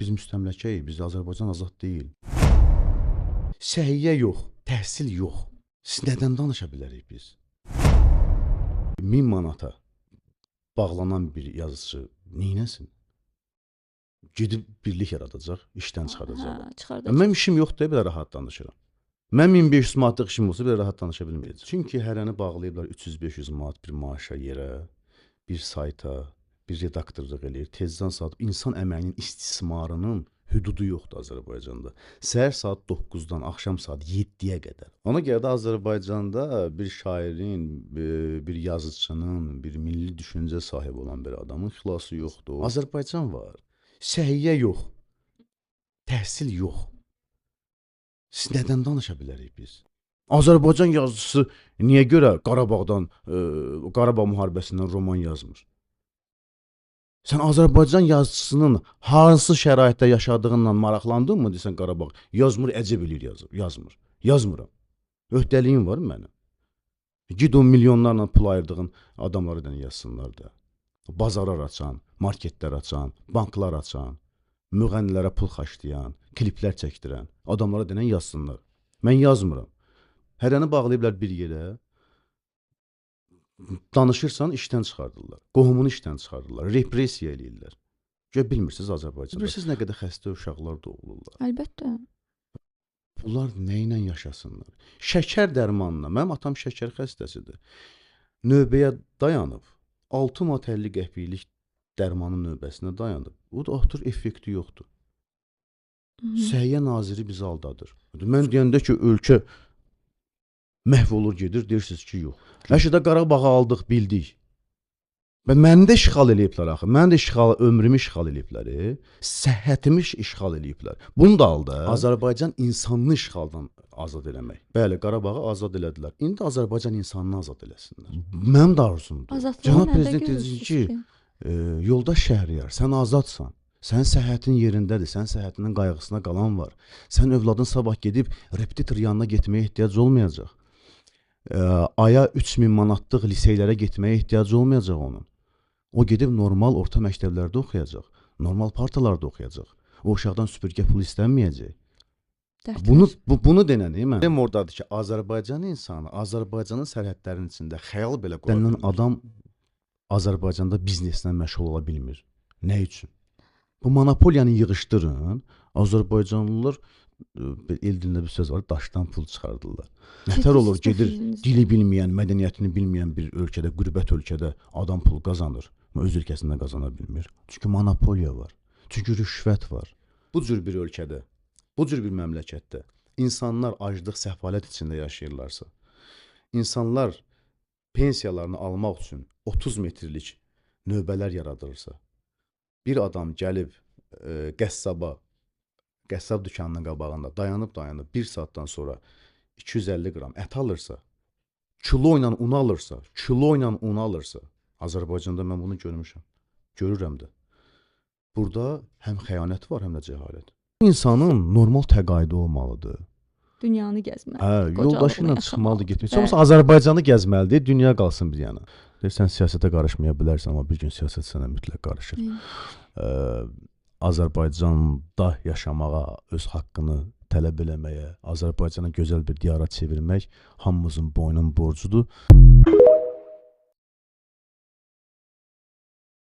biz müstəmləkəyik, biz Azərbaycan azad deyil. Səhiyyə yox, təhsil yox. Siz nədən danışa bilərik biz? 1000 manata bağlanan bir yazıcı neynəsin? Gedib birlik yaradacaq, işdən çıxardacaq. Mənim işim yoxdur, belə rahat danışıram. Mən 1500 manatlıq işim olsa belə rahat danışa bilməyəcəm. Çünki hərəni bağlayıblar 300-500 manat bir maaşa yerə, bir sayta, bir redaktorluq eləyir. Tezdən saat insan əməyinin istismarının hüdudu yoxdur Azərbaycanda. Səhər saat 9-dan axşam saat 7-yə qədər. Ona görə də Azərbaycanda bir şairin, bir yazıçının, bir milli düşüncə sahibi olan bir adamın xilası yoxdur. Azərbaycan var. Səhiyyə yox. Təhsil yox. Siz nədən danışa bilərik biz? Azərbaycan yazıcısı niyə görə Qarabağdan, Qarabağ müharibəsindən roman yazmır? Sən Azərbaycan yazıcısının hansı şəraitdə yaşadığından maraqlandın mı desən Qarabağ? Yazmır, əcəb eləyir yazmır. Yazmıram. Öhdəliyim var mənim. Gid o milyonlarla pul ayırdığın adamları da yazsınlar da. Bazarlar açan, marketlər açan, banklar açan, müğənnilərə pul xaçlayan, kliplər çəkdirən adamlara denən yazsınlar. Mən yazmıram. Hərəni bağlayıblar bir yerə, danışırsan işdən çıxardırlar, qohumunu işdən çıxardırlar, repressiya eləyirlər. Görə bilmirsiniz Azərbaycanda. Bilirsiniz nə qədər xəstə uşaqlar doğulurlar. Əlbəttə. Bunlar nə ilə yaşasınlar? Şəkər dərmanına, mənim atam şəkər xəstəsidir. Növbəyə dayanıb, 6 manat 50 qəpiklik dərmanın növbəsinə dayanıb. O da otur, effekti yoxdur. Səhiyyə naziri bizi aldadır. Mən deyəndə ki, ölkə məhv olur gedir, deyirsiniz ki, yox. Əşidə Qarabağı aldıq, bildik. Və məni də işğal eləyiblər axı. Məni də ömrümü işğal eləyiblər. Səhhətimi işğal eləyiblər. Bunu da aldı. Azərbaycan insanını işğaldan azad eləmək. Bəli, Qarabağı azad elədilər. İndi Azərbaycan insanını azad eləsinlər. Mənim də arzumdur. Cənab Prezident dedi ki, yoldaş Şəhriyar, sən azadsan. Sənin səhhətin yerindədir, sənin səhhətinin qayğısına qalan var. Sən övladın sabah gedib repetitor yanına getməyə ehtiyac olmayacaq. Aya 3000 manatlıq liseylərə getməyə ehtiyac olmayacaq onun. O gedib normal orta məktəblərdə oxuyacaq, normal partalarda oxuyacaq. O uşaqdan süpürgə pul istənməyəcək. Bunu denənəyim mən. Dem oradadır ki, Azərbaycan insanı, Azərbaycanın sərhədlərinin içində xəyal belə qoyulur. Adam Azərbaycanda bizneslə məşğul ola bilmir. Nə üçün? Bu monopoliyanı yığışdırın, Azərbaycanlılar, el dilində bir söz var, daşdan pul çıxardırlar. Nətər olur, gedir, dili bilməyən, mədəniyyətini bilməyən bir ölkədə, qürbət ölkədə adam pul qazanır. Öz ölkəsində qazana bilmir. Çünki monopoliya var, çünki rüşvət var. Bu cür bir ölkədə, bu cür bir məmləkətdə insanlar aclıq, səfalət içində yaşayırlarsa, insanlar pensiyalarını almaq üçün 30 metrlik növbələr yaradırsa, bir adam gəlib qəssab dükanının qabağında dayanıb bir saatdan sonra 250 qram ət alırsa, kilo ilə un alırsa, Azərbaycanda mən bunu görmüşəm, görürəm də. Burada həm xəyanət var, həm də cəhalət. İnsanın normal təqaüdü olmalıdır. Dünyanı gəzməlidir. Yoldaşı ilə çıxmalıdır, getmək. Olmasa Azərbaycanı gəzməlidir, dünya qalsın bir yana. Sən siyasətə qarışmaya bilərsən, amma bir gün siyasət sənə mütləq qarışır. Azərbaycanda yaşamağa, öz haqqını tələb eləməyə, Azərbaycana gözəl bir diyara çevirmək hamımızın boynun borcudur.